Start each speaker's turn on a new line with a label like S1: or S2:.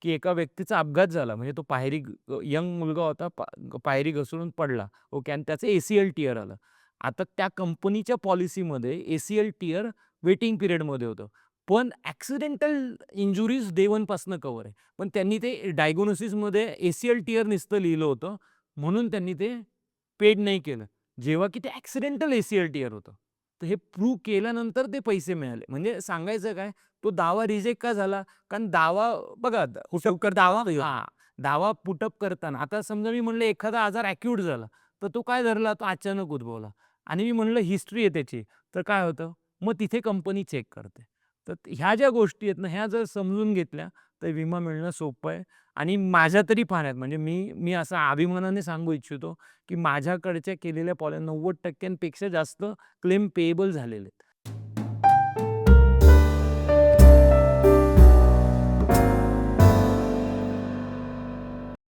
S1: की एका व्यक्तीचा अपघात झाला. म्हणजे तो यंग मुलगा होता, पायरी घसरून पडला. ओके आणि त्याचं ACL टियर आलं. आता त्या कंपनीच्या पॉलिसीमध्ये ACL टियर वेटिंग पिरियडमध्ये होतं. पण ॲक्सिडेंटल इंजुरीज डे 1 पासून कव्हर आहे. पण त्यांनी ते डायग्नोसिसमध्ये ACL टियर नुसतं लिहिलं होतं. म्हणून त्यांनी ते पेड नाही केलं. जेव्हा की ते ॲक्सिडेंटल ACL टियर होतं. तर हे प्रूव्ह केल्यानंतर ते पैसे मिळाले. म्हणजे सांगायचं काय, तो दावा रिजेक्ट का झाला? कारण दावा बघा
S2: पुटअप दावा
S1: हां, दावा पुट करताना आता समजा मी म्हणलं एखादा आजार ॲक्यूट झाला, तर तो काय धरला? तो अचानक उद्भवला आणि मी म्हणलं हिस्ट्री आहे त्याची, तर काय होतं? मग तिथे कंपनी चेक करते. तर ह्या ज्या गोष्टी आहेत ना, ह्या जर समजून घेतल्या, तर विमा मिळणं सोपं आहे आणि माझ्या तरी पाहण्यात म्हणजे मी मी असं अभिमानाने सांगू इच्छितो, की माझ्याकडच्या केलेल्या 90% पेक्षा जास्त क्लेम पेएबल झालेले आहेत.